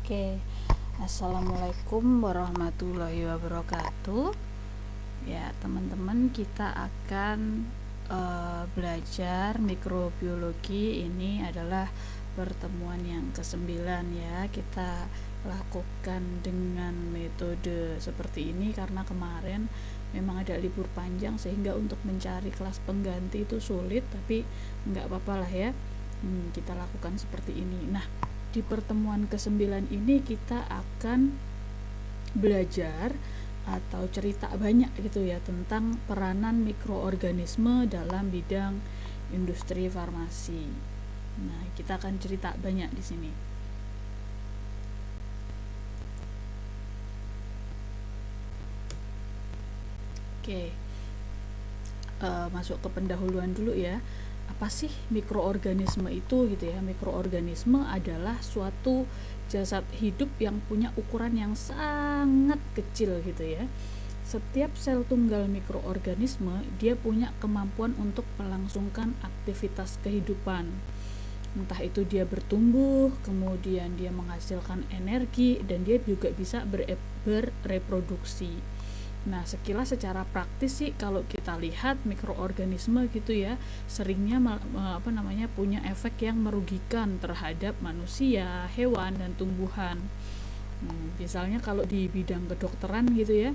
Oke, Assalamualaikum warahmatullahi wabarakatuh. Ya, teman-teman, kita akan belajar mikrobiologi. Ini adalah pertemuan yang ke-9 ya. Kita lakukan dengan metode seperti ini karena kemarin memang ada libur panjang sehingga untuk mencari kelas pengganti itu sulit, tapi nggak apa-apa lah ya. Kita lakukan seperti ini. Nah, di pertemuan ke-9 ini kita akan belajar atau cerita banyak gitu ya tentang peranan mikroorganisme dalam bidang industri farmasi. Nah, kita akan cerita banyak di sini. Oke. Masuk ke pendahuluan dulu ya. Apa sih mikroorganisme itu gitu ya? Mikroorganisme adalah suatu jasad hidup yang punya ukuran yang sangat kecil gitu ya. Setiap sel tunggal mikroorganisme dia punya kemampuan untuk melangsungkan aktivitas kehidupan. Entah itu dia bertumbuh, kemudian dia menghasilkan energi, dan dia juga bisa berreproduksi. Nah, sekilas secara praktis sih kalau kita lihat mikroorganisme gitu ya, seringnya punya efek yang merugikan terhadap manusia, hewan, dan tumbuhan. Misalnya kalau di bidang kedokteran gitu ya,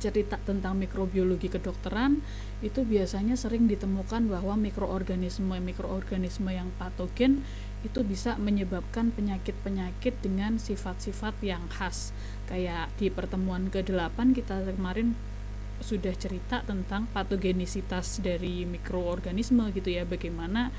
cerita tentang mikrobiologi kedokteran itu biasanya sering ditemukan bahwa mikroorganisme yang patogen itu bisa menyebabkan penyakit-penyakit dengan sifat-sifat yang khas. Kayak di pertemuan ke-8 kita kemarin sudah cerita tentang patogenisitas dari mikroorganisme gitu ya, bagaimana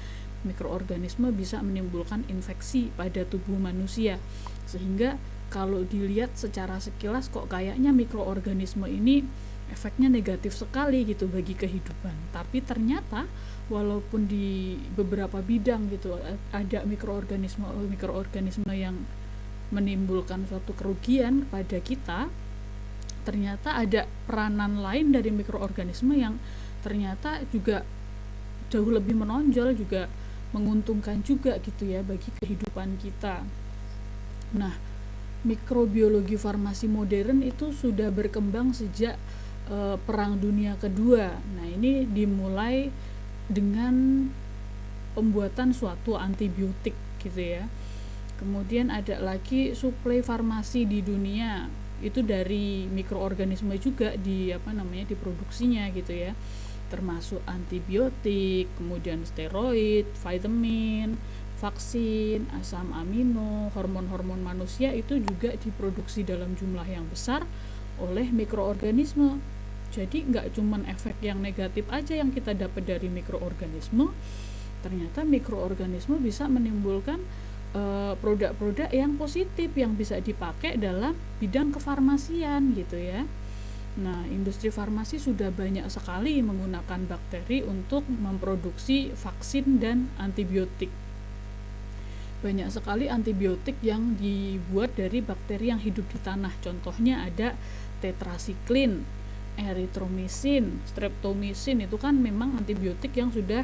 mikroorganisme bisa menimbulkan infeksi pada tubuh manusia. Sehingga kalau dilihat secara sekilas kok kayaknya mikroorganisme ini efeknya negatif sekali gitu bagi kehidupan. Tapi ternyata walaupun di beberapa bidang gitu ada mikroorganisme yang menimbulkan suatu kerugian pada kita, ternyata ada peranan lain dari mikroorganisme yang ternyata juga jauh lebih menonjol, juga menguntungkan juga gitu ya bagi kehidupan kita. Nah, mikrobiologi farmasi modern itu sudah berkembang sejak Perang Dunia Kedua. Nah, ini dimulai dengan pembuatan suatu antibiotik gitu ya. Kemudian ada lagi suplai farmasi di dunia itu dari mikroorganisme juga diproduksinya gitu ya, termasuk antibiotik, kemudian steroid, vitamin, vaksin, asam amino, hormon-hormon manusia itu juga diproduksi dalam jumlah yang besar oleh mikroorganisme. Jadi nggak cuman efek yang negatif aja yang kita dapat dari mikroorganisme, ternyata mikroorganisme bisa menimbulkan produk-produk yang positif yang bisa dipakai dalam bidang kefarmasian gitu ya. Nah, industri farmasi sudah banyak sekali menggunakan bakteri untuk memproduksi vaksin dan antibiotik. Banyak sekali antibiotik yang dibuat dari bakteri yang hidup di tanah. Contohnya ada tetrasiklin, erythromycin, streptomycin, itu kan memang antibiotik yang sudah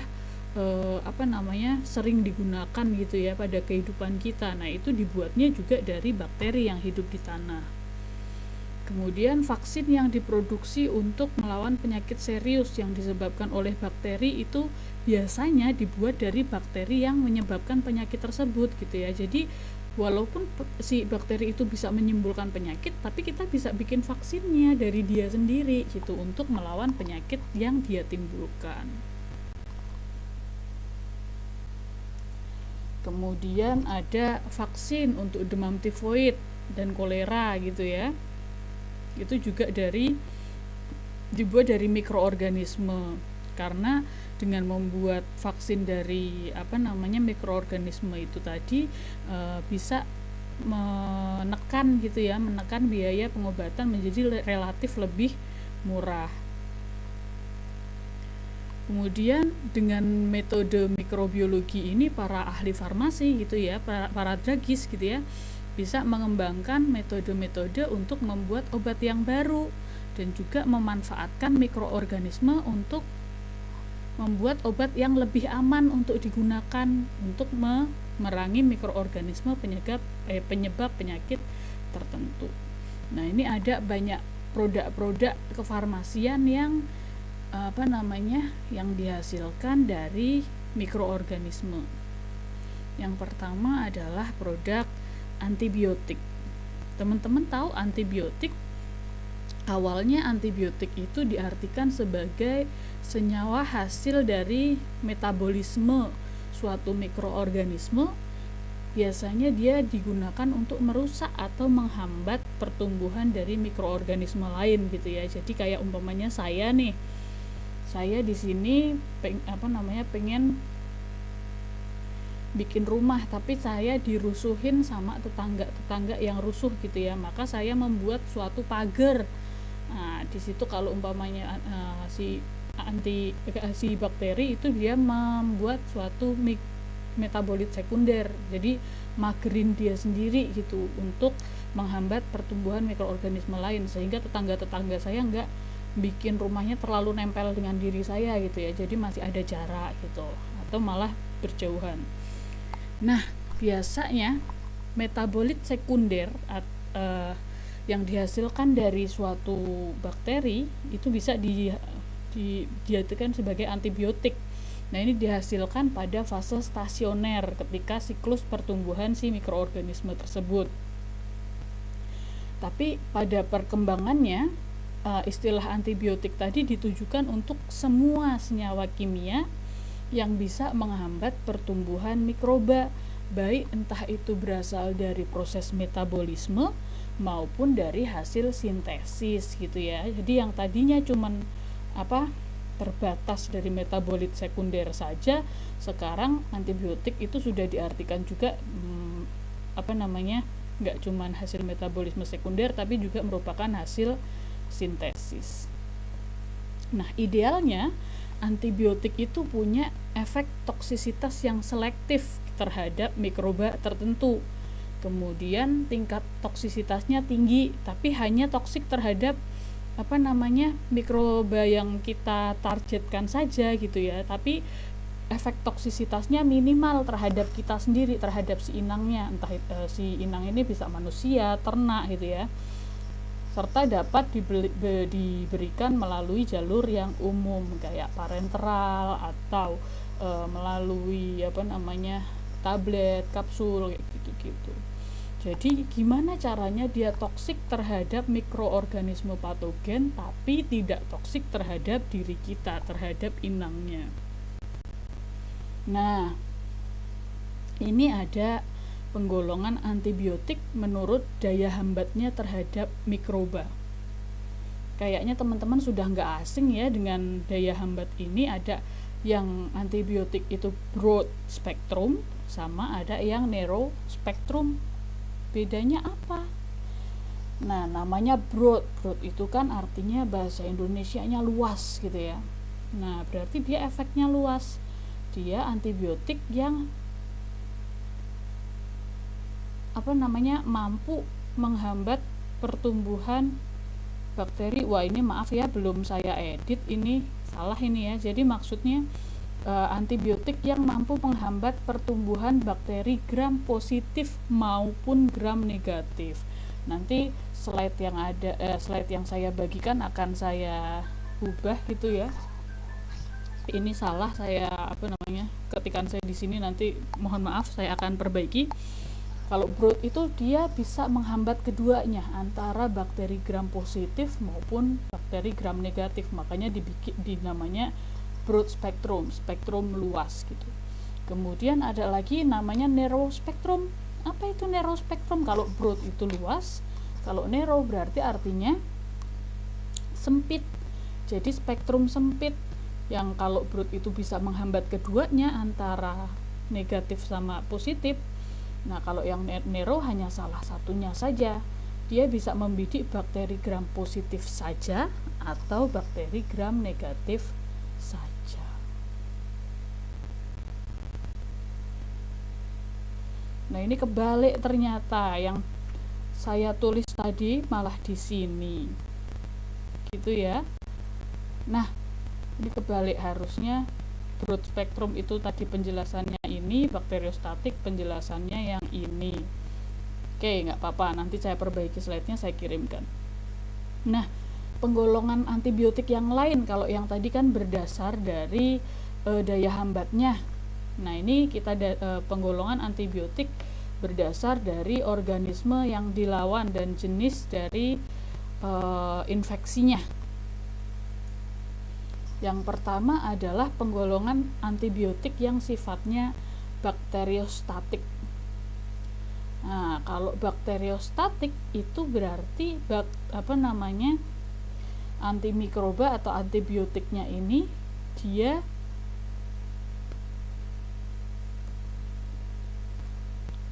sering digunakan gitu ya pada kehidupan kita. Nah, itu dibuatnya juga dari bakteri yang hidup di tanah. Kemudian vaksin yang diproduksi untuk melawan penyakit serius yang disebabkan oleh bakteri itu biasanya dibuat dari bakteri yang menyebabkan penyakit tersebut gitu ya. Jadi walaupun si bakteri itu bisa menimbulkan penyakit, tapi kita bisa bikin vaksinnya dari dia sendiri gitu untuk melawan penyakit yang dia timbulkan. Kemudian ada vaksin untuk demam tifoid dan kolera gitu ya. Itu juga dibuat dari mikroorganisme, karena dengan membuat vaksin dari mikroorganisme itu tadi bisa menekan biaya pengobatan menjadi relatif lebih murah. Kemudian dengan metode mikrobiologi ini para ahli farmasi gitu ya, para drugis gitu ya, bisa mengembangkan metode-metode untuk membuat obat yang baru dan juga memanfaatkan mikroorganisme untuk membuat obat yang lebih aman untuk digunakan untuk memerangi mikroorganisme penyebab penyakit tertentu. Nah, ini ada banyak produk-produk kefarmasian yang yang dihasilkan dari mikroorganisme. Yang pertama adalah produk antibiotik. Teman-teman tahu antibiotik? Awalnya antibiotik itu diartikan sebagai senyawa hasil dari metabolisme suatu mikroorganisme. Biasanya dia digunakan untuk merusak atau menghambat pertumbuhan dari mikroorganisme lain gitu ya. Jadi kayak umpamanya saya di sini pengen bikin rumah, tapi saya dirusuhin sama tetangga yang rusuh gitu ya. Maka saya membuat suatu pagar. Nah, di situ kalau umpamanya si bakteri itu dia membuat suatu metabolit sekunder, jadi magerin dia sendiri gitu untuk menghambat pertumbuhan mikroorganisme lain, sehingga tetangga saya nggak bikin rumahnya terlalu nempel dengan diri saya gitu ya, jadi masih ada jarak gitu atau malah berjauhan. Nah, biasanya metabolit sekunder yang dihasilkan dari suatu bakteri itu bisa dijadikan sebagai antibiotik. Nah, ini dihasilkan pada fase stasioner ketika siklus pertumbuhan si mikroorganisme tersebut. Tapi pada perkembangannya, istilah antibiotik tadi ditujukan untuk semua senyawa kimia yang bisa menghambat pertumbuhan mikroba, baik entah itu berasal dari proses metabolisme maupun dari hasil sintesis gitu ya. Jadi yang tadinya cuman terbatas dari metabolit sekunder saja, sekarang antibiotik itu sudah diartikan juga nggak cuman hasil metabolisme sekunder tapi juga merupakan hasil sintesis. Nah, idealnya antibiotik itu punya efek toksisitas yang selektif terhadap mikroba tertentu. Kemudian tingkat toksisitasnya tinggi, tapi hanya toksik terhadap mikroba yang kita targetkan saja gitu ya, tapi efek toksisitasnya minimal terhadap kita sendiri, terhadap si inangnya, entah si inang ini bisa manusia, ternak gitu ya, serta dapat diberikan melalui jalur yang umum kayak parenteral atau melalui tablet, kapsul kayak gitu-gitu. Jadi gimana caranya dia toksik terhadap mikroorganisme patogen tapi tidak toksik terhadap diri kita, terhadap inangnya. Nah, ini ada penggolongan antibiotik menurut daya hambatnya terhadap mikroba. Kayaknya teman-teman sudah nggak asing ya dengan daya hambat ini. Ada yang antibiotik itu broad spectrum sama ada yang narrow spectrum. Bedanya apa? Nah, namanya broad itu kan artinya bahasa Indonesianya luas gitu ya. Nah, berarti dia efeknya luas. Dia antibiotik yang mampu menghambat pertumbuhan bakteri. Wah, ini maaf ya, belum saya edit, ini salah ini ya. Jadi maksudnya antibiotik yang mampu menghambat pertumbuhan bakteri gram positif maupun gram negatif. Nanti slide yang saya bagikan akan saya ubah gitu ya. Ini salah saya ketikan saya di sini, nanti mohon maaf, saya akan perbaiki. Kalau broad itu dia bisa menghambat keduanya, antara bakteri gram positif maupun bakteri gram negatif. Makanya namanya broad spektrum luas gitu. Kemudian ada lagi namanya narrow spektrum. Apa itu narrow spektrum? Kalau broad itu luas, kalau narrow berarti artinya sempit. Jadi spektrum sempit, yang kalau broad itu bisa menghambat keduanya antara negatif sama positif. Nah, kalau yang narrow hanya salah satunya saja. Dia bisa membidik bakteri gram positif saja atau bakteri gram negatif saja. Nah, ini kebalik ternyata, yang saya tulis tadi malah di sini. Gitu ya. Nah, ini kebalik, harusnya broad spectrum itu tadi penjelasannya ini, bakteriostatik penjelasannya yang ini. Oke, nggak apa-apa, nanti saya perbaiki slide-nya, saya kirimkan. Nah, penggolongan antibiotik yang lain, kalau yang tadi kan berdasar dari daya hambatnya. Nah, ini kita penggolongan antibiotik berdasar dari organisme yang dilawan dan jenis dari infeksinya. Yang pertama adalah penggolongan antibiotik yang sifatnya bakteriostatik. Nah, kalau bakteriostatik itu berarti antimikroba atau antibiotiknya ini dia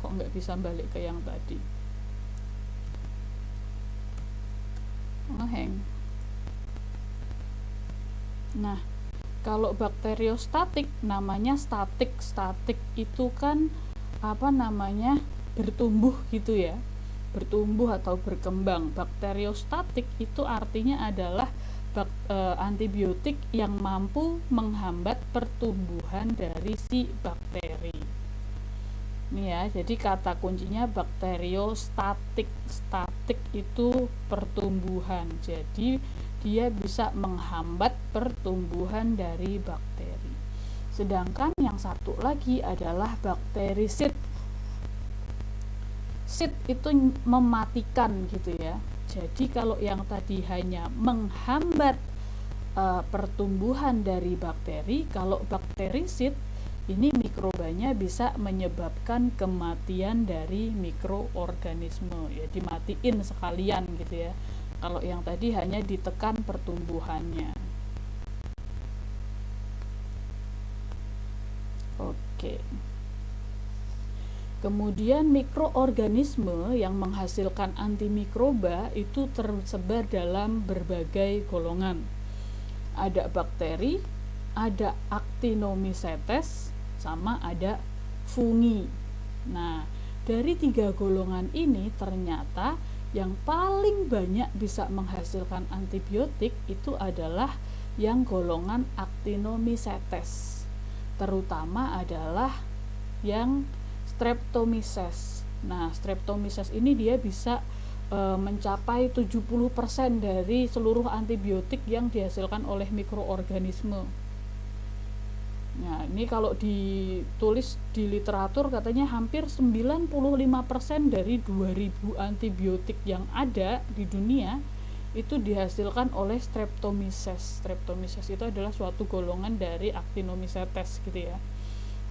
kok nggak bisa balik ke yang tadi, ngeheng. Nah, kalau bakteriostatik namanya statik. Statik itu kan bertumbuh gitu ya, bertumbuh atau berkembang. Bakteriostatik itu artinya adalah antibiotik yang mampu menghambat pertumbuhan dari si bakteri. Ini ya, jadi kata kuncinya bakteriostatik. Statik itu pertumbuhan, jadi dia bisa menghambat pertumbuhan dari bakteri. Sedangkan yang satu lagi adalah bakterisid. Sid itu mematikan gitu ya. Jadi kalau yang tadi hanya menghambat pertumbuhan dari bakteri, kalau bakterisid ini mikrobanya bisa menyebabkan kematian dari mikroorganisme, ya dimatiin sekalian gitu ya. Kalau yang tadi hanya ditekan pertumbuhannya. Oke. Kemudian mikroorganisme yang menghasilkan antimikroba itu tersebar dalam berbagai golongan. Ada bakteri, ada actinomycetes, sama ada fungi. Nah, dari 3 golongan ini ternyata yang paling banyak bisa menghasilkan antibiotik itu adalah yang golongan actinomycetes. Terutama adalah yang Streptomyces. Nah, Streptomyces ini dia bisa mencapai 70% dari seluruh antibiotik yang dihasilkan oleh mikroorganisme. Nah, ini kalau ditulis di literatur katanya hampir 95% dari 2000 antibiotik yang ada di dunia itu dihasilkan oleh Streptomyces. Streptomyces itu adalah suatu golongan dari Actinomycetes gitu ya.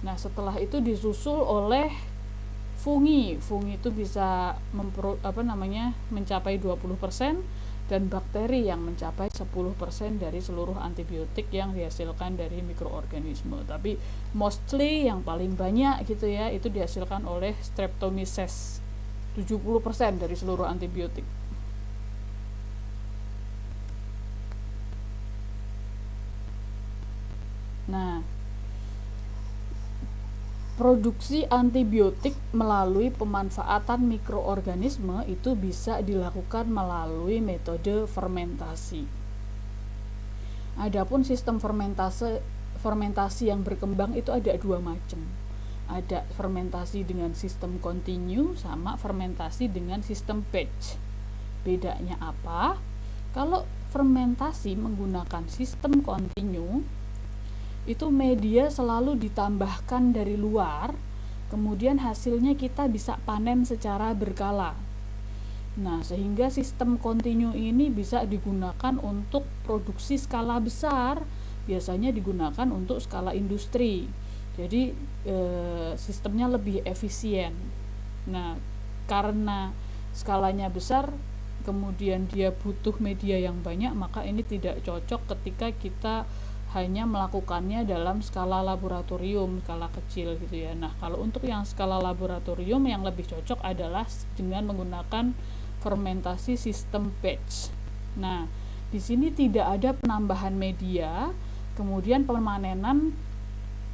Nah, setelah itu disusul oleh fungi. Fungi itu bisa mencapai 20% dan bakteri yang mencapai 10% dari seluruh antibiotik yang dihasilkan dari mikroorganisme. Tapi mostly yang paling banyak gitu ya, itu dihasilkan oleh Streptomyces. 70% dari seluruh antibiotik. Nah, produksi antibiotik melalui pemanfaatan mikroorganisme itu bisa dilakukan melalui metode fermentasi. Adapun sistem fermentasi yang berkembang itu ada 2 macam. Ada fermentasi dengan sistem kontinu sama fermentasi dengan sistem batch. Bedanya apa? Kalau fermentasi menggunakan sistem kontinu, itu media selalu ditambahkan dari luar, kemudian hasilnya kita bisa panen secara berkala. Nah, sehingga sistem kontinu ini bisa digunakan untuk produksi skala besar, biasanya digunakan untuk skala industri. Jadi sistemnya lebih efisien. Nah, karena skalanya besar, kemudian dia butuh media yang banyak, maka ini tidak cocok ketika kita hanya melakukannya dalam skala laboratorium, skala kecil gitu ya. Nah, kalau untuk yang skala laboratorium yang lebih cocok adalah dengan menggunakan fermentasi sistem batch. Nah, di sini tidak ada penambahan media, kemudian pemanenan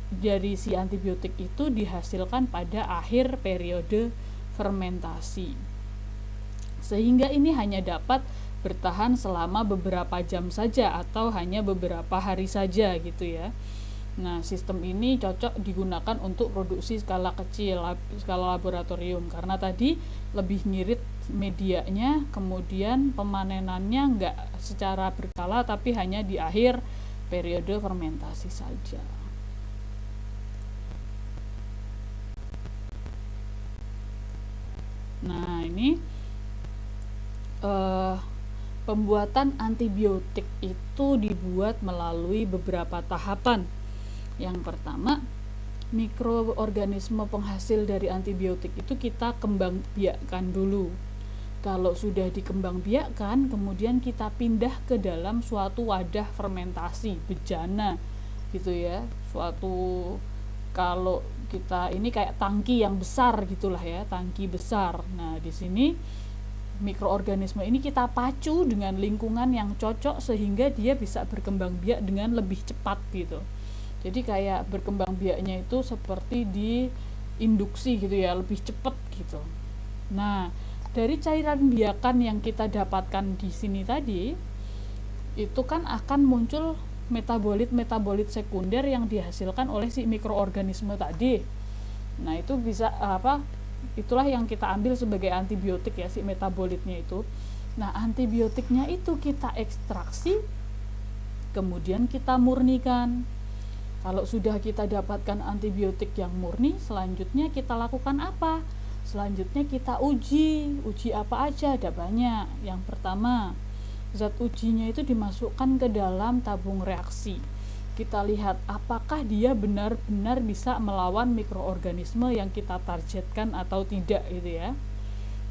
dari si antibiotik itu dihasilkan pada akhir periode fermentasi. Sehingga ini hanya dapat bertahan selama beberapa jam saja atau hanya beberapa hari saja gitu ya. Nah, sistem ini cocok digunakan untuk produksi skala kecil, skala laboratorium, karena tadi lebih ngirit medianya, kemudian pemanenannya nggak secara berkala tapi hanya di akhir periode fermentasi saja. Nah, ini pembuatan antibiotik itu dibuat melalui beberapa tahapan. Yang pertama, mikroorganisme penghasil dari antibiotik itu kita kembang biakkan dulu. Kalau sudah dikembang biakkan, kemudian kita pindah ke dalam suatu wadah fermentasi bejana gitu ya. Suatu, kalau kita ini kayak tangki yang besar gitulah ya, tangki besar. Nah, di sini mikroorganisme ini kita pacu dengan lingkungan yang cocok sehingga dia bisa berkembang biak dengan lebih cepat gitu. Jadi kayak berkembang biaknya itu seperti di induksi gitu ya, lebih cepat gitu. Nah, dari cairan biakan yang kita dapatkan di sini tadi, itu kan akan muncul metabolit-metabolit sekunder yang dihasilkan oleh si mikroorganisme tadi. Nah, itu bisa itulah yang kita ambil sebagai antibiotik ya, si metabolitnya itu. Nah, antibiotiknya itu kita ekstraksi, kemudian kita murnikan. Kalau sudah kita dapatkan antibiotik yang murni, selanjutnya kita lakukan apa? Selanjutnya kita uji apa aja? Ada banyak. Yang pertama, zat ujinya itu dimasukkan ke dalam tabung reaksi. Kita lihat apakah dia benar-benar bisa melawan mikroorganisme yang kita targetkan atau tidak gitu ya.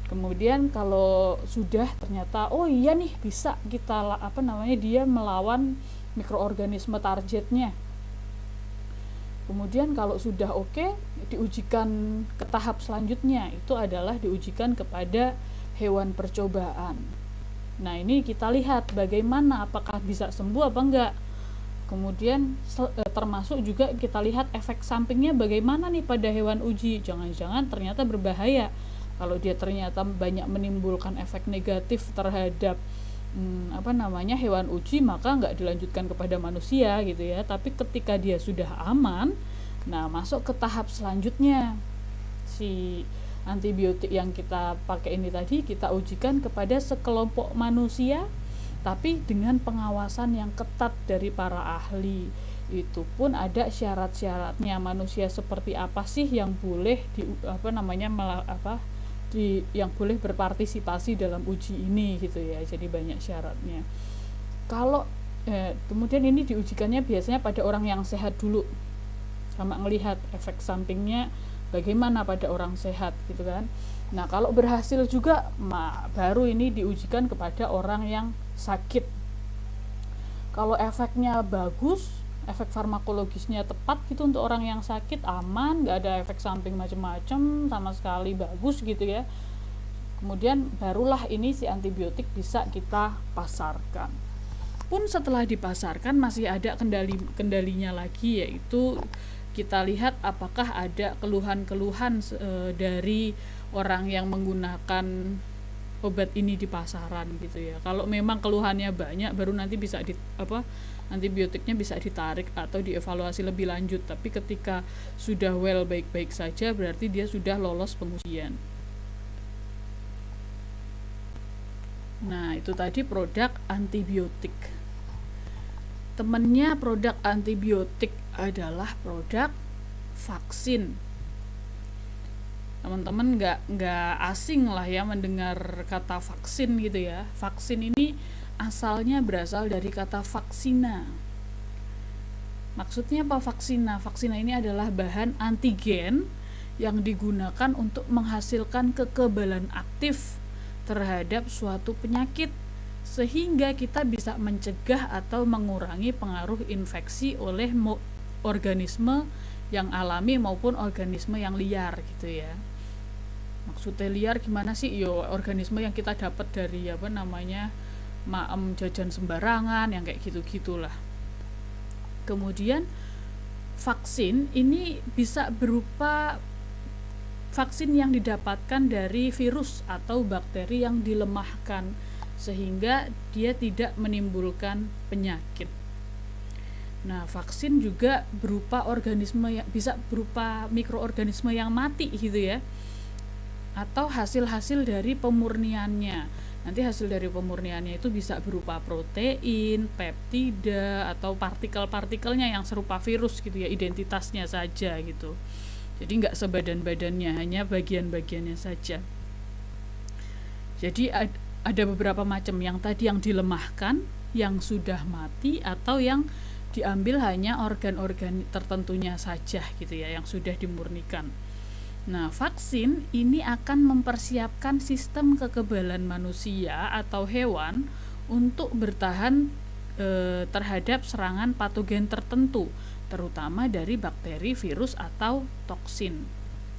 Kemudian kalau sudah ternyata oh iya nih bisa kita dia melawan mikroorganisme targetnya. Kemudian kalau sudah oke, diujikan ke tahap selanjutnya, itu adalah diujikan kepada hewan percobaan. Nah, ini kita lihat bagaimana, apakah bisa sembuh apa enggak. Kemudian termasuk juga kita lihat efek sampingnya bagaimana nih pada hewan uji. Jangan-jangan ternyata berbahaya. Kalau dia ternyata banyak menimbulkan efek negatif terhadap hewan uji, maka nggak dilanjutkan kepada manusia gitu ya. Tapi ketika dia sudah aman, nah masuk ke tahap selanjutnya. Si antibiotik yang kita pakai ini tadi kita ujikan kepada sekelompok manusia, tapi dengan pengawasan yang ketat dari para ahli. Itu pun ada syarat-syaratnya. Manusia seperti apa sih yang boleh yang boleh berpartisipasi dalam uji ini gitu ya. Jadi banyak syaratnya. Kalau kemudian ini diujikannya biasanya pada orang yang sehat dulu, sama melihat efek sampingnya bagaimana pada orang sehat gitu kan. Nah, kalau berhasil juga baru ini diujikan kepada orang yang sakit. Kalau efeknya bagus, efek farmakologisnya tepat gitu untuk orang yang sakit, aman, nggak ada efek samping macam-macam sama sekali, bagus gitu ya. Kemudian barulah ini si antibiotik bisa kita pasarkan. Pun setelah dipasarkan masih ada kendalinya lagi, yaitu kita lihat apakah ada keluhan-keluhan dari orang yang menggunakan obat ini di pasaran gitu ya. Kalau memang keluhannya banyak, baru nanti bisa antibiotiknya bisa ditarik atau dievaluasi lebih lanjut. Tapi ketika sudah baik-baik saja, berarti dia sudah lolos pengujian. Nah, itu tadi produk antibiotik. Temennya produk antibiotik adalah produk vaksin. Teman-teman nggak asing lah ya mendengar kata vaksin gitu ya. Vaksin ini asalnya berasal dari kata vaksina. Maksudnya apa vaksina? Vaksina ini adalah bahan antigen yang digunakan untuk menghasilkan kekebalan aktif terhadap suatu penyakit, sehingga kita bisa mencegah atau mengurangi pengaruh infeksi oleh organisme yang alami maupun organisme yang liar gitu ya. Maksudnya liar gimana sih? Organisme yang kita dapat dari jajan sembarangan yang kayak gitu-gitulah. Kemudian vaksin ini bisa berupa vaksin yang didapatkan dari virus atau bakteri yang dilemahkan sehingga dia tidak menimbulkan penyakit. Nah, vaksin juga berupa organisme yang bisa berupa mikroorganisme yang mati gitu ya, atau hasil-hasil dari pemurniannya. Nanti hasil dari pemurniannya itu bisa berupa protein, peptida, atau partikel-partikelnya yang serupa virus gitu ya, identitasnya saja gitu. Jadi nggak sebadan-badannya, hanya bagian-bagiannya saja. Jadi ada beberapa macam, yang tadi yang dilemahkan, yang sudah mati, atau yang diambil hanya organ-organ tertentunya saja gitu ya, yang sudah dimurnikan. Nah, vaksin ini akan mempersiapkan sistem kekebalan manusia atau hewan untuk bertahan terhadap serangan patogen tertentu, terutama dari bakteri, virus, atau toksin.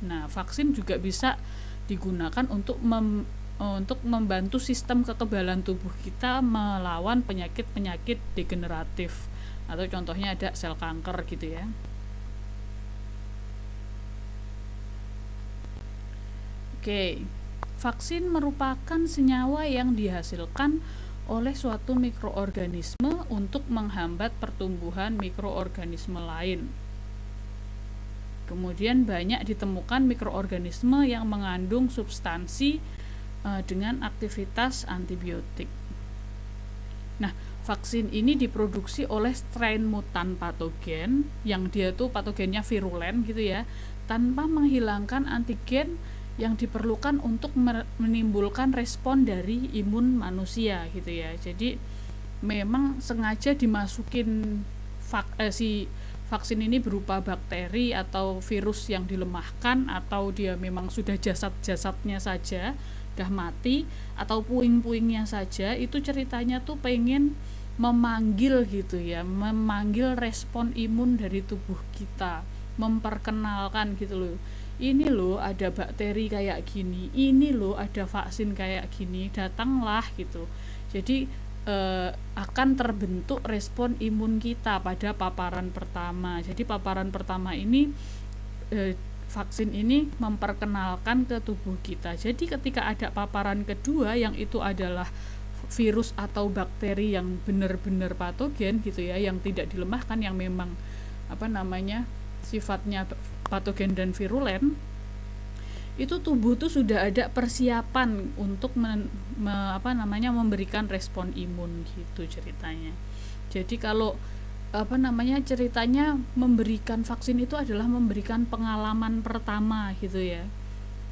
Nah, vaksin juga bisa digunakan untuk membantu sistem kekebalan tubuh kita melawan penyakit-penyakit degeneratif, atau contohnya ada sel kanker gitu ya. Oke, vaksin merupakan senyawa yang dihasilkan oleh suatu mikroorganisme untuk menghambat pertumbuhan mikroorganisme lain. Kemudian banyak ditemukan mikroorganisme yang mengandung substansi dengan aktivitas antibiotik. Nah, vaksin ini diproduksi oleh strain mutan patogen yang dia tuh patogennya virulen gitu ya, tanpa menghilangkan antigen yang diperlukan untuk menimbulkan respon dari imun manusia gitu ya. Jadi memang sengaja dimasukin si vaksin ini berupa bakteri atau virus yang dilemahkan, atau dia memang sudah jasad-jasadnya saja udah mati, atau puing-puingnya saja. Itu ceritanya tuh pengen memanggil gitu ya, memanggil respon imun dari tubuh kita, memperkenalkan gitu loh, ini loh ada bakteri kayak gini, ini loh ada vaksin kayak gini, datanglah gitu. Jadi akan terbentuk respon imun kita pada paparan pertama. Jadi paparan pertama ini vaksin ini memperkenalkan ke tubuh kita. Jadi ketika ada paparan kedua yang itu adalah virus atau bakteri yang benar-benar patogen gitu ya, yang tidak dilemahkan, yang memang sifatnya patogen dan virulen, itu tubuh tuh sudah ada persiapan untuk memberikan respon imun gitu ceritanya. Jadi kalau ceritanya memberikan vaksin itu adalah memberikan pengalaman pertama gitu ya,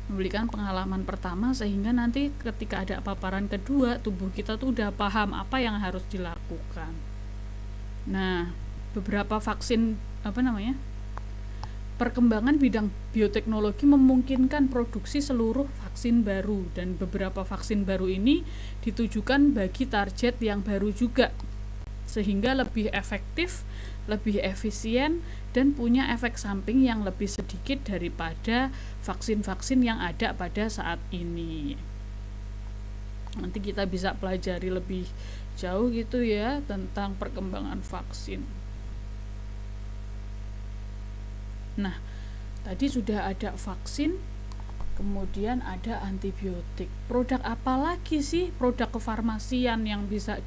memberikan pengalaman pertama sehingga nanti ketika ada paparan kedua, tubuh kita tuh udah paham apa yang harus dilakukan. Nah, beberapa vaksin perkembangan bidang bioteknologi memungkinkan produksi seluruh vaksin baru, dan beberapa vaksin baru ini ditujukan bagi target yang baru juga, sehingga lebih efektif, lebih efisien, dan punya efek samping yang lebih sedikit daripada vaksin-vaksin yang ada pada saat ini. Nanti kita bisa pelajari lebih jauh gitu ya tentang perkembangan vaksin. Nah, tadi sudah ada vaksin, kemudian ada antibiotik. Produk apa lagi sih produk kefarmasian yang bisa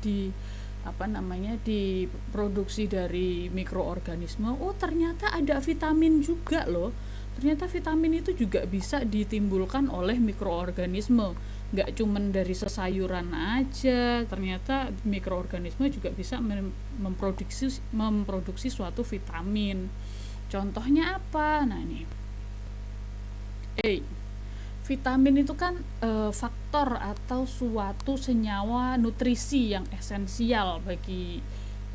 diproduksi dari mikroorganisme? Oh, ternyata ada vitamin juga loh. Ternyata vitamin itu juga bisa ditimbulkan oleh mikroorganisme. Nggak cuman dari sesayuran aja, ternyata mikroorganisme juga bisa memproduksi suatu vitamin. Contohnya apa? Nah ini, vitamin itu kan faktor atau suatu senyawa nutrisi yang esensial bagi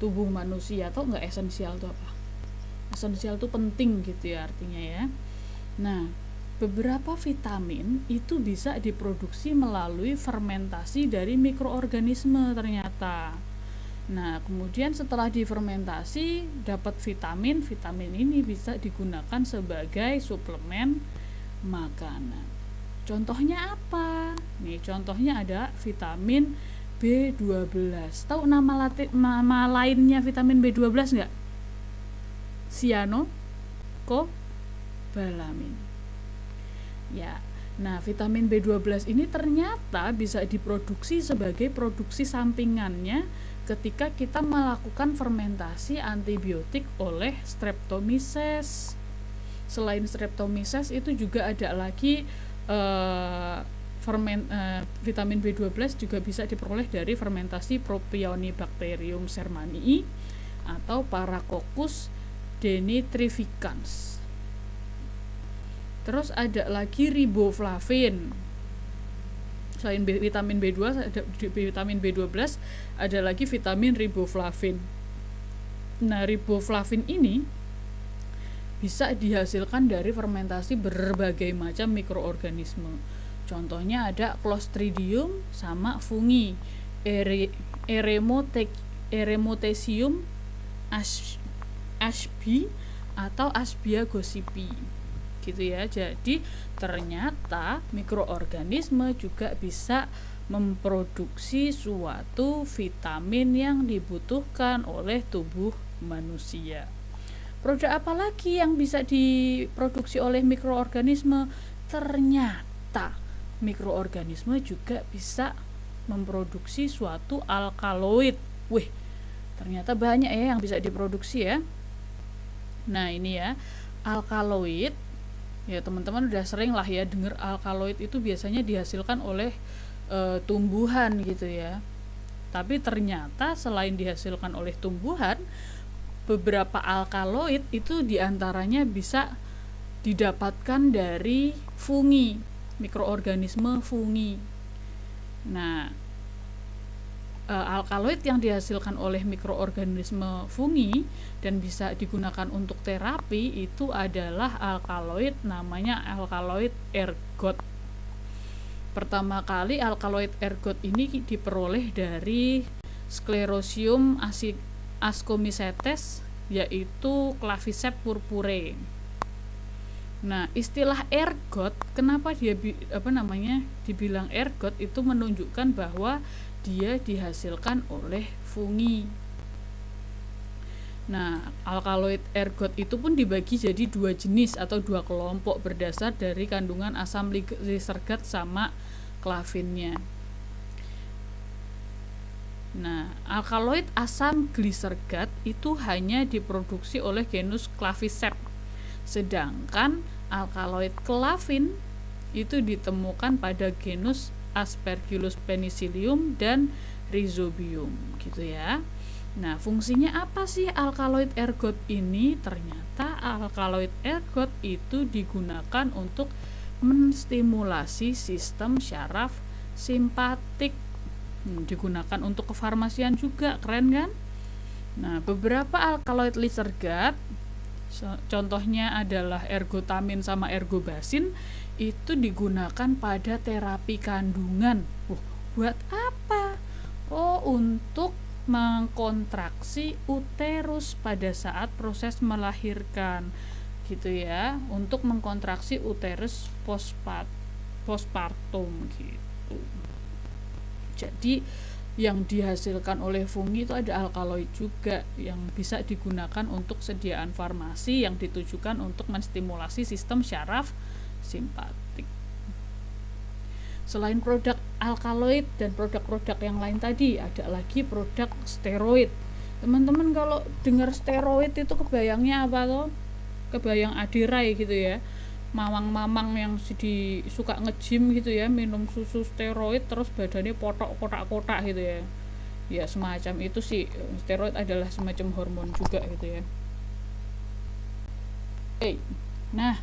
tubuh manusia. Atau nggak esensial itu apa? Esensial itu penting gitu ya artinya ya. Nah, beberapa vitamin itu bisa diproduksi melalui fermentasi dari mikroorganisme ternyata. Nah, kemudian setelah difermentasi dapat vitamin ini bisa digunakan sebagai suplemen makanan. Contohnya apa? Nih, contohnya ada vitamin B12. Tahu nama lainnya vitamin B12 enggak? Cyanocobalamin. Ya. Nah, vitamin B12 ini ternyata bisa diproduksi sebagai produksi sampingannya ketika kita melakukan fermentasi antibiotik oleh Streptomyces. Selain Streptomyces itu juga ada lagi vitamin B12 juga bisa diperoleh dari fermentasi Propionibacterium sermanii atau Paracoccus denitrificans. Terus ada lagi riboflavin. Selain vitamin B2 ada vitamin B12, ada lagi vitamin riboflavin. Nah, riboflavin ini bisa dihasilkan dari fermentasi berbagai macam mikroorganisme. Contohnya ada Clostridium sama fungi, Eremothecium ashby atau Ashbia gossypi. Gitu ya. Jadi ternyata mikroorganisme juga bisa memproduksi suatu vitamin yang dibutuhkan oleh tubuh manusia. Produk apa lagi yang bisa diproduksi oleh mikroorganisme? Ternyata mikroorganisme juga bisa memproduksi suatu alkaloid. Wih, ternyata banyak ya yang bisa diproduksi ya. Nah, ini ya, alkaloid. Ya, teman-teman udah sering lah ya dengar alkaloid itu biasanya dihasilkan oleh tumbuhan gitu ya. Tapi ternyata selain dihasilkan oleh tumbuhan, beberapa alkaloid itu diantaranya bisa didapatkan dari fungi, mikroorganisme fungi. Nah, alkaloid yang dihasilkan oleh mikroorganisme fungi dan bisa digunakan untuk terapi itu adalah alkaloid, namanya alkaloid ergot. Pertama kali alkaloid ergot ini diperoleh dari Sclerosium ascomycetes, yaitu Claviceps purpurae. Nah, istilah ergot, kenapa dia dibilang ergot, itu menunjukkan bahwa dia dihasilkan oleh fungi. Nah, alkaloid ergot itu pun dibagi jadi dua jenis atau dua kelompok berdasar dari kandungan asam lisergat sama klavinnya. Nah, alkaloid asam glisergat itu hanya diproduksi oleh genus Claviceps. Sedangkan alkaloid klavin itu ditemukan pada genus Aspergillus penicillium dan Rhizobium gitu ya. Nah, fungsinya apa sih alkaloid ergot ini? Ternyata alkaloid ergot itu digunakan untuk menstimulasi sistem syaraf simpatik. Digunakan untuk kefarmasian juga, keren kan? Nah, beberapa alkaloid lisergat, contohnya adalah ergotamin sama ergobasin, itu digunakan pada terapi kandungan. Buat apa? Untuk mengkontraksi uterus pada saat proses melahirkan, gitu ya, untuk mengkontraksi uterus postpartum gitu. Jadi yang dihasilkan oleh fungi itu ada alkaloid juga yang bisa digunakan untuk sediaan farmasi yang ditujukan untuk menstimulasi sistem syaraf simpatik. Selain produk alkaloid dan produk-produk yang lain tadi, ada lagi produk steroid. Teman-teman kalau dengar steroid itu kebayangnya apa toh? Kebayang adirai gitu ya. Mamang-mamang yang suka nge-gym gitu ya, minum susu steroid terus badannya potok kotak-kotak gitu ya. Ya semacam itu sih, steroid adalah semacam hormon juga gitu ya. Nah,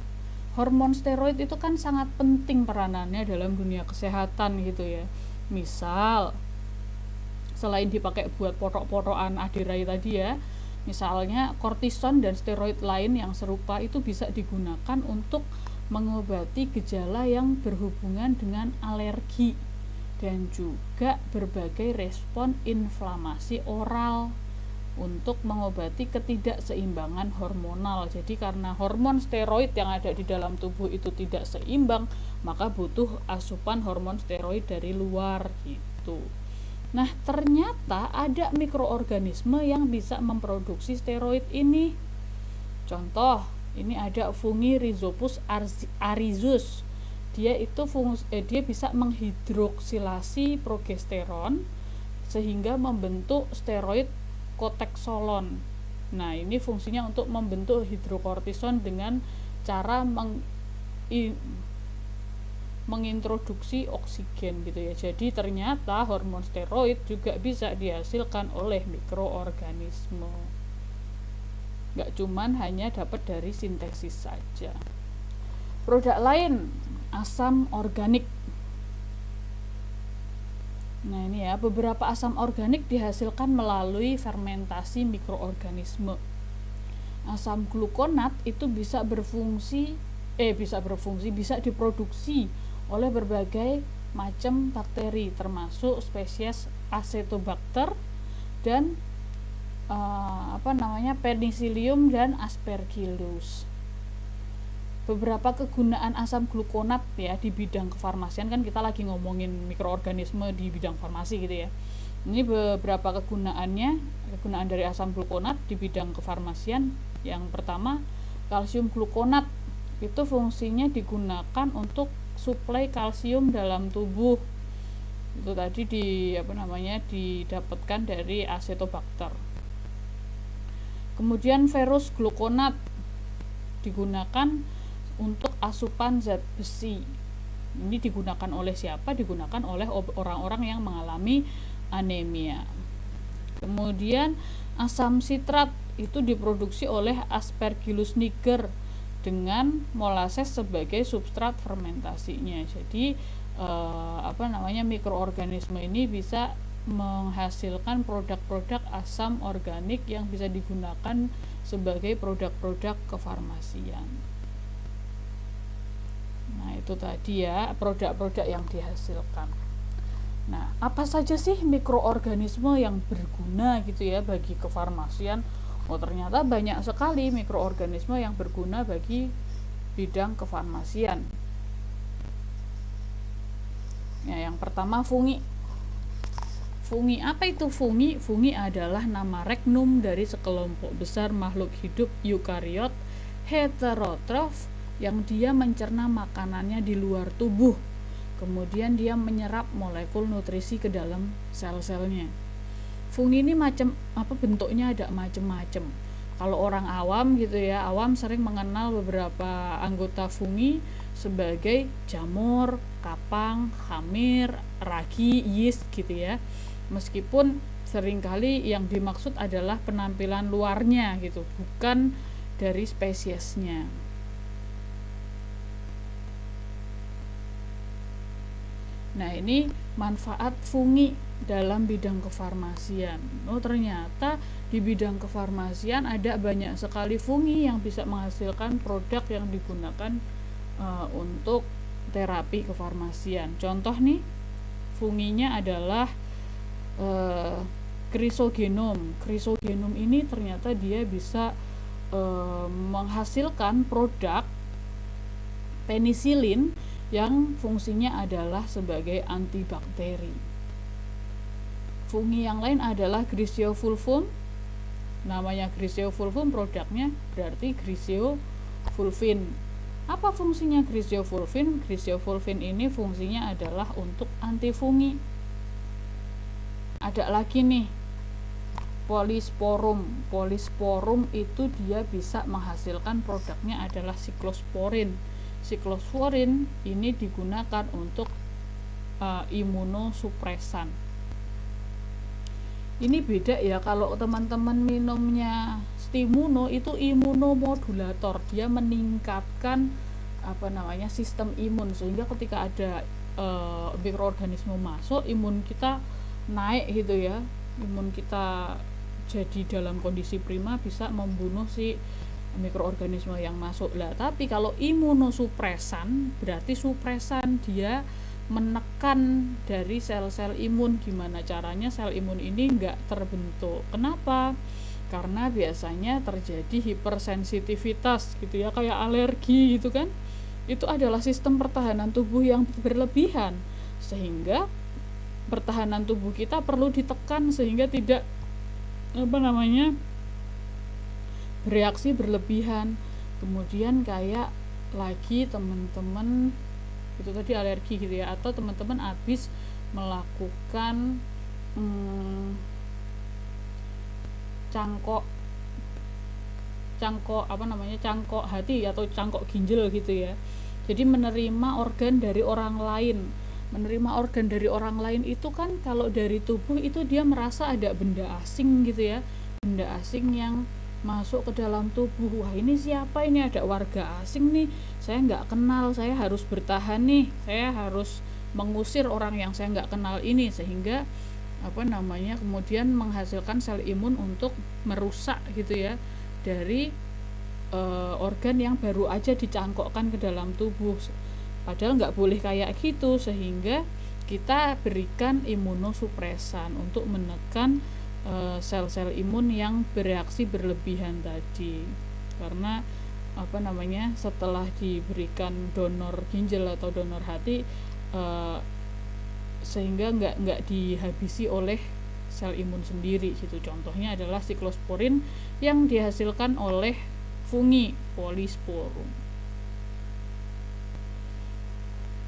hormon steroid itu kan sangat penting peranannya dalam dunia kesehatan gitu ya. Misal, selain dipakai buat potok-potokan adirai tadi ya, misalnya kortison dan steroid lain yang serupa itu bisa digunakan untuk mengobati gejala yang berhubungan dengan alergi dan juga berbagai respon inflamasi oral, untuk mengobati ketidakseimbangan hormonal. Jadi karena hormon steroid yang ada di dalam tubuh itu tidak seimbang, maka butuh asupan hormon steroid dari luar gitu. Nah, ternyata ada mikroorganisme yang bisa memproduksi steroid ini. Contoh, ini ada fungi Rhizopus arizus. Dia bisa menghidroksilasi progesteron sehingga membentuk steroid koteksolon. Nah, ini fungsinya untuk membentuk hidrokortison dengan cara mengintroduksi oksigen gitu ya. Jadi ternyata hormon steroid juga bisa dihasilkan oleh mikroorganisme. Nggak cuman hanya dapat dari sintesis saja. Produk lain, asam organik. Nah, ini ya, beberapa asam organik dihasilkan melalui fermentasi mikroorganisme. Asam glukonat itu bisa diproduksi oleh berbagai macam bakteri, termasuk spesies Acetobacter dan Penicillium dan Aspergillus. Beberapa kegunaan asam glukonat ya di bidang kefarmasian, kan kita lagi ngomongin mikroorganisme di bidang farmasi gitu ya. Ini beberapa kegunaan dari asam glukonat di bidang kefarmasian. Yang pertama, kalsium glukonat itu fungsinya digunakan untuk suplai kalsium dalam tubuh. Itu tadi didapatkan dari Acetobacter. Kemudian ferus glukonat digunakan untuk asupan zat besi. Ini digunakan oleh siapa? Digunakan oleh orang-orang yang mengalami anemia. Kemudian asam sitrat itu diproduksi oleh Aspergillus niger dengan molasses sebagai substrat fermentasinya. Jadi mikroorganisme ini bisa menghasilkan produk-produk asam organik yang bisa digunakan sebagai produk-produk kefarmasian. Nah, itu tadi ya produk-produk yang dihasilkan. Nah, apa saja sih mikroorganisme yang berguna gitu ya bagi kefarmasian? Oh, ternyata banyak sekali mikroorganisme yang berguna bagi bidang kefarmasian. Ya, yang pertama fungi. Fungi, apa itu fungi? Fungi adalah nama regnum dari sekelompok besar makhluk hidup eukariot heterotrof yang dia mencerna makanannya di luar tubuh. Kemudian dia menyerap molekul nutrisi ke dalam sel-selnya. Fungi ini bentuknya ada macam-macam. Kalau orang awam gitu ya, awam sering mengenal beberapa anggota fungi sebagai jamur, kapang, hamir, ragi, yeast gitu ya. Meskipun seringkali yang dimaksud adalah penampilan luarnya gitu, bukan dari spesiesnya. Nah, ini manfaat fungi dalam bidang kefarmasian. Oh, ternyata di bidang kefarmasian ada banyak sekali fungi yang bisa menghasilkan produk yang digunakan untuk terapi kefarmasian. Contoh nih, funginya adalah Chrysogenum. Chrysogenum ini ternyata dia bisa menghasilkan produk penisilin yang fungsinya adalah sebagai antibakteri. Fungi yang lain adalah Grisseofulvum. Namanya Grisseofulvum, produknya berarti Grisseofulvin. Apa fungsinya Grisseofulvin? Grisseofulvin ini fungsinya adalah untuk antifungi. Ada lagi nih, Polysporum. Polysporum itu dia bisa menghasilkan produknya adalah siklosporin. Siklosporin ini digunakan untuk imunosupresan. Ini beda ya, kalau teman-teman minumnya Stimuno itu imunomodulator, dia meningkatkan sistem imun, sehingga ketika ada mikroorganisme masuk, imun kita naik gitu ya, imun kita jadi dalam kondisi prima, bisa membunuh si mikroorganisme yang masuk lah. Tapi kalau imunosupresan berarti supresan, dia menekan dari sel-sel imun. Gimana caranya sel imun ini enggak terbentuk? Kenapa? Karena biasanya terjadi hipersensitivitas gitu ya, kayak alergi gitu kan. Itu adalah sistem pertahanan tubuh yang berlebihan, sehingga pertahanan tubuh kita perlu ditekan sehingga tidak bereaksi berlebihan. Kemudian kayak lagi teman-teman itu tadi alergi gitu ya, atau teman-teman habis melakukan mm, cangkok cangkok apa namanya cangkok hati atau cangkok ginjal gitu ya. Jadi menerima organ dari orang lain. Menerima organ dari orang lain itu kan kalau dari tubuh itu dia merasa ada benda asing gitu ya. Benda asing yang masuk ke dalam tubuh. Wah, ini siapa ini? Ada warga asing nih. Saya nggak kenal, saya harus bertahan nih. Saya harus mengusir orang yang saya nggak kenal ini, sehingga apa namanya kemudian menghasilkan sel imun untuk merusak gitu ya dari organ yang baru aja dicangkokkan ke dalam tubuh. Padahal nggak boleh kayak gitu, sehingga kita berikan imunosupresan untuk menekan sel-sel imun yang bereaksi berlebihan tadi. Karena apa namanya setelah diberikan donor ginjal atau donor hati sehingga nggak dihabisi oleh sel imun sendiri gitu. Contohnya adalah siklosporin yang dihasilkan oleh fungi Polysporum.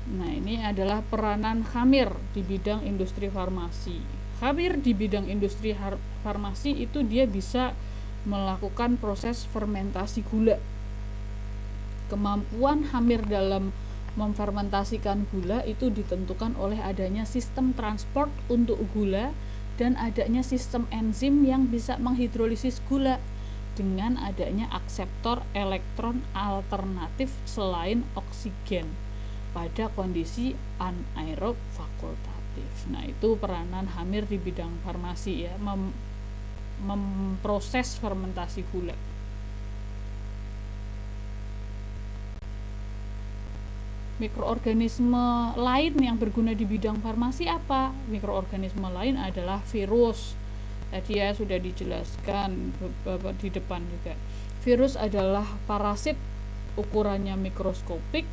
Nah, ini adalah peranan Khamir di bidang industri farmasi. Khamir di bidang industri farmasi itu dia bisa melakukan proses fermentasi gula. Kemampuan Khamir dalam memfermentasikan gula itu ditentukan oleh adanya sistem transport untuk gula dan adanya sistem enzim yang bisa menghidrolisis gula dengan adanya akseptor elektron alternatif selain oksigen pada kondisi anaerob fakultatif. Nah, itu peranan Khamir di bidang farmasi ya, memproses fermentasi gula. Mikroorganisme lain yang berguna di bidang farmasi apa? Mikroorganisme lain adalah virus. Tadi ya sudah dijelaskan di depan juga. Virus adalah parasit ukurannya mikroskopik.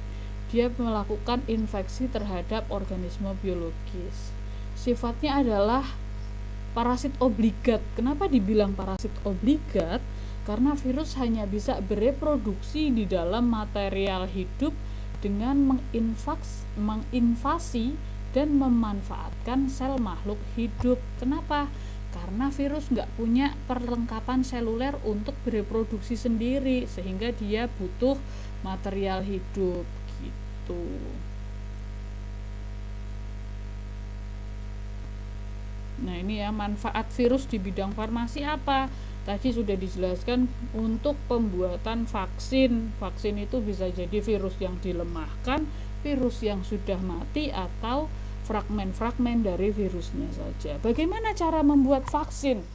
Dia melakukan infeksi terhadap organisme biologis. Sifatnya adalah parasit obligat. Kenapa dibilang parasit obligat? Karena virus hanya bisa bereproduksi di dalam material hidup dengan menginvasi dan memanfaatkan sel makhluk hidup. Kenapa? Karena virus nggak punya perlengkapan seluler untuk bereproduksi sendiri, sehingga dia butuh material hidup gitu. Nah, ini ya manfaat virus di bidang farmasi apa? Tadi sudah dijelaskan untuk pembuatan vaksin. Vaksin itu bisa jadi virus yang dilemahkan, virus yang sudah mati, atau fragmen-fragmen dari virusnya saja. Bagaimana cara membuat vaksin?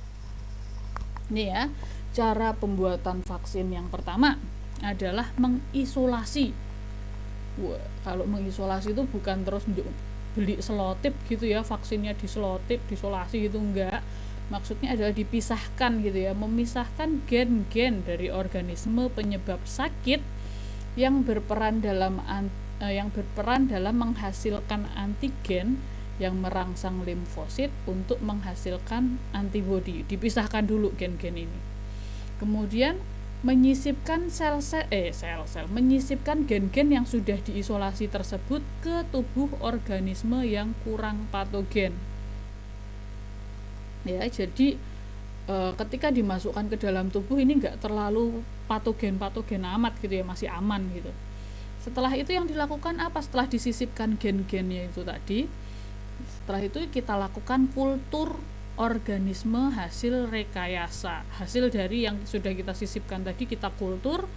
Ini ya, cara pembuatan vaksin yang pertama adalah mengisolasi. Wah, kalau mengisolasi itu bukan terus beli selotip gitu ya, vaksinnya diselotip, disolasi gitu, enggak. Maksudnya adalah dipisahkan gitu ya, memisahkan gen-gen dari organisme penyebab sakit yang berperan dalam menghasilkan antigen yang merangsang limfosit untuk menghasilkan antibodi. Dipisahkan dulu gen-gen ini. Kemudian menyisipkan menyisipkan gen-gen yang sudah diisolasi tersebut ke tubuh organisme yang kurang patogen. Ya, jadi ketika dimasukkan ke dalam tubuh ini enggak terlalu patogen amat gitu ya, masih aman gitu. Setelah itu yang dilakukan apa? Setelah disisipkan gen-gennya itu tadi, setelah itu kita lakukan kultur organisme hasil rekayasa. Hasil dari yang sudah kita sisipkan tadi kita kultur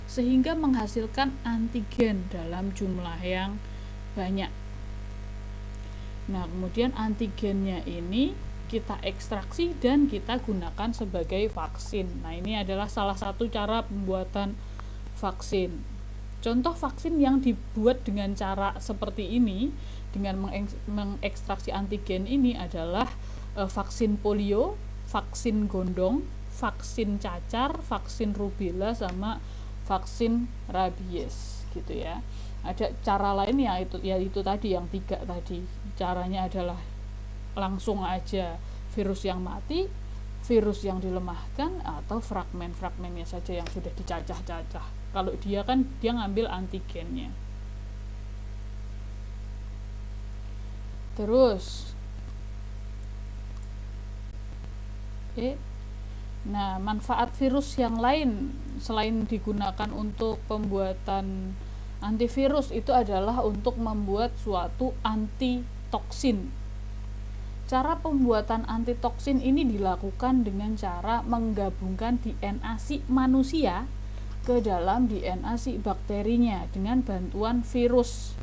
sehingga menghasilkan antigen dalam jumlah yang banyak. Nah, kemudian antigennya ini kita ekstraksi dan kita gunakan sebagai vaksin. Nah, ini adalah salah satu cara pembuatan vaksin. Contoh vaksin yang dibuat dengan cara seperti ini, dengan mengekstraksi antigen ini adalah vaksin polio, vaksin gondong, vaksin cacar, vaksin rubella, sama vaksin rabies gitu ya. Ada cara lain yaitu tadi yang 3 tadi. Caranya adalah langsung aja virus yang mati, virus yang dilemahkan, atau fragmen-fragmennya saja yang sudah dicacah-cacah. Kalau dia kan dia ngambil antigennya. Terus Nah, manfaat virus yang lain selain digunakan untuk pembuatan antivirus itu adalah untuk membuat suatu antitoksin. Cara pembuatan antitoksin ini dilakukan dengan cara menggabungkan DNA si manusia ke dalam DNA si bakterinya dengan bantuan virus,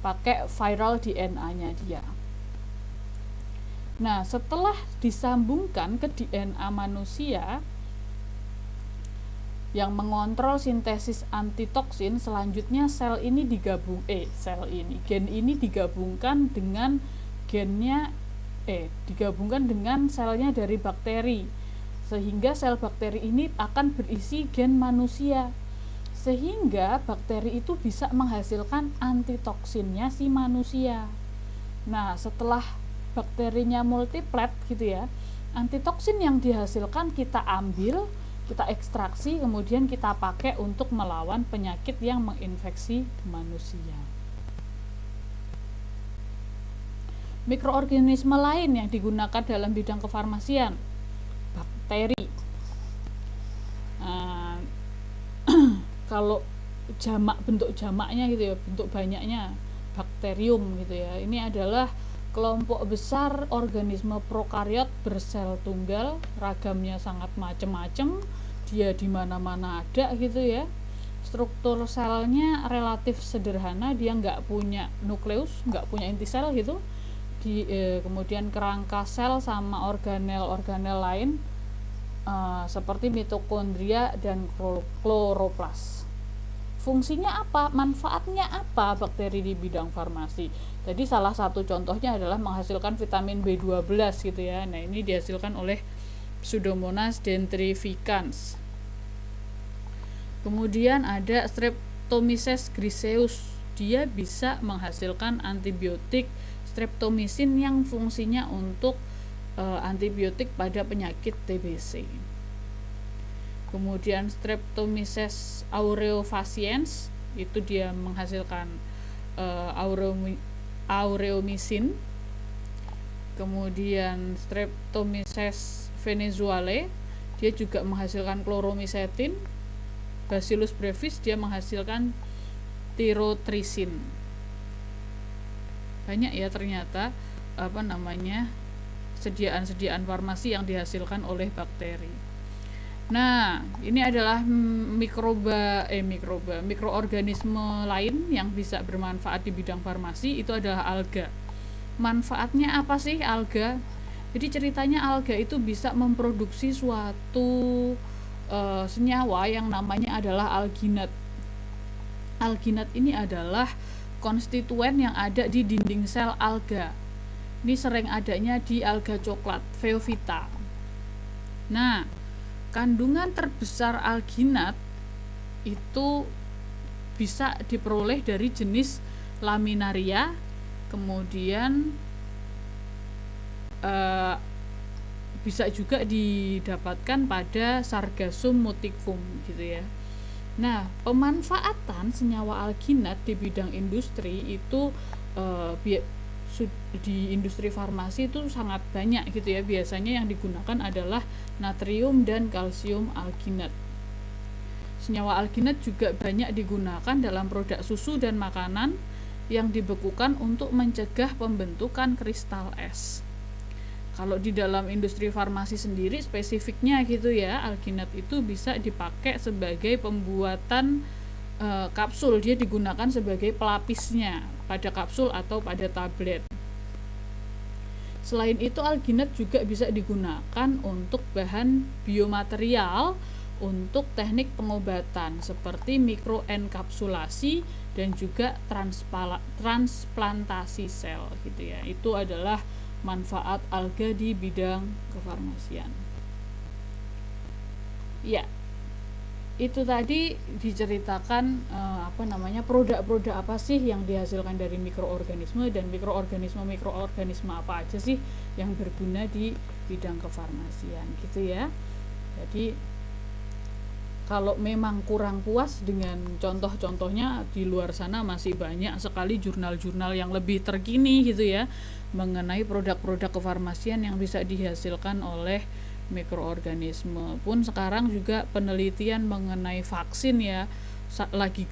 pakai viral DNA-nya dia. Nah, setelah disambungkan ke DNA manusia yang mengontrol sintesis antitoksin, selanjutnya gen ini digabungkan dengan selnya dari bakteri, sehingga sel bakteri ini akan berisi gen manusia, sehingga bakteri itu bisa menghasilkan antitoksinnya si manusia. Nah, setelah bakterinya multiplet gitu ya, antitoksin yang dihasilkan kita ambil, kita ekstraksi, kemudian kita pakai untuk melawan penyakit yang menginfeksi manusia. Mikroorganisme lain yang digunakan dalam bidang kefarmasian, bakteri. Kalau bentuk jamaknya gitu ya, bentuk banyaknya bakterium gitu ya. Ini adalah kelompok besar organisme prokariot bersel tunggal, ragamnya sangat macam-macam, dia di mana-mana ada gitu ya. Struktur selnya relatif sederhana, dia nggak punya nukleus, nggak punya inti sel gitu. Kemudian kerangka sel sama organel-organel lain seperti mitokondria dan kloroplas. Fungsinya apa? Manfaatnya apa bakteri di bidang farmasi? Jadi salah satu contohnya adalah menghasilkan vitamin B12 gitu ya. Nah, ini dihasilkan oleh Pseudomonas dentrificans. Kemudian ada Streptomyces griseus. Dia bisa menghasilkan antibiotik streptomycin yang fungsinya untuk antibiotik pada penyakit TBC. Kemudian Streptomyces aureofaciens, itu dia menghasilkan aureomycin. Kemudian Streptomyces venezuelae, dia juga menghasilkan chloromycetin. Bacillus brevis, dia menghasilkan thyrotrisin. Banyak ya ternyata sediaan farmasi yang dihasilkan oleh bakteri. Nah, ini adalah mikroorganisme lain yang bisa bermanfaat di bidang farmasi, itu adalah alga. Manfaatnya apa sih alga? Jadi ceritanya alga itu bisa memproduksi suatu senyawa yang namanya adalah alginat. Alginat ini adalah konstituen yang ada di dinding sel alga. Ini sering adanya di alga coklat, Phaeophyta. Nah, kandungan terbesar alginat itu bisa diperoleh dari jenis Laminaria, kemudian bisa juga didapatkan pada Sargassum muticum gitu ya. Nah, pemanfaatan senyawa alginat di bidang industri itu di industri farmasi itu sangat banyak gitu ya. Biasanya yang digunakan adalah natrium dan kalsium alginat. Senyawa alginat juga banyak digunakan dalam produk susu dan makanan yang dibekukan untuk mencegah pembentukan kristal es. Kalau di dalam industri farmasi sendiri spesifiknya gitu ya, alginat itu bisa dipakai sebagai pembuatan kapsul. Dia digunakan sebagai pelapisnya pada kapsul atau pada tablet. Selain itu, alginat juga bisa digunakan untuk bahan biomaterial untuk teknik pengobatan seperti mikroenkapsulasi dan juga transplantasi sel gitu ya. Itu adalah manfaat alga di bidang kefarmasian. Ya, itu tadi diceritakan produk-produk apa sih yang dihasilkan dari mikroorganisme dan mikroorganisme apa aja sih yang berguna di bidang kefarmasian gitu ya. Jadi kalau memang kurang puas dengan contoh-contohnya, di luar sana masih banyak sekali jurnal-jurnal yang lebih terkini gitu ya mengenai produk-produk kefarmasian yang bisa dihasilkan oleh mikroorganisme. Pun sekarang juga penelitian mengenai vaksin ya lagi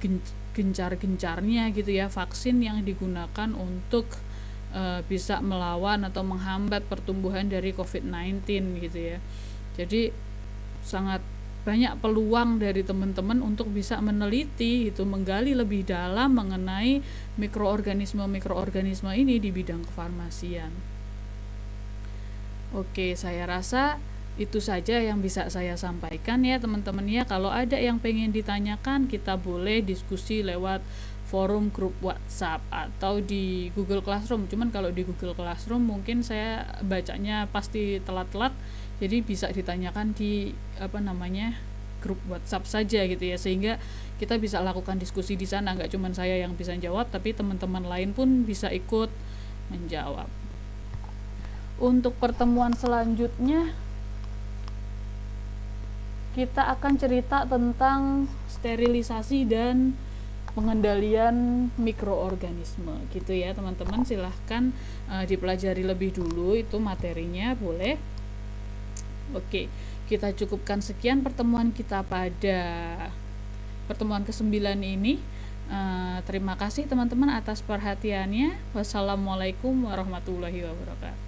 gencar-gencarnya gitu ya, vaksin yang digunakan untuk bisa melawan atau menghambat pertumbuhan dari COVID-19 gitu ya. Jadi sangat banyak peluang dari teman-teman untuk bisa meneliti itu, menggali lebih dalam mengenai mikroorganisme ini di bidang kefarmasian. Oke, saya rasa itu saja yang bisa saya sampaikan ya teman-teman ya. Kalau ada yang pengen ditanyakan, kita boleh diskusi lewat forum grup WhatsApp atau di Google Classroom. Cuman kalau di Google Classroom mungkin saya bacanya pasti telat-telat, jadi bisa ditanyakan di grup WhatsApp saja gitu ya, sehingga kita bisa lakukan diskusi di sana. Nggak cuma saya yang bisa jawab, tapi teman-teman lain pun bisa ikut menjawab. Untuk pertemuan selanjutnya kita akan cerita tentang sterilisasi dan pengendalian mikroorganisme gitu ya teman-teman. Silahkan dipelajari lebih dulu itu materinya, boleh. Oke, kita cukupkan sekian pertemuan kita pada pertemuan ke-9 ini. Terima kasih teman-teman atas perhatiannya. Wassalamualaikum warahmatullahi wabarakatuh.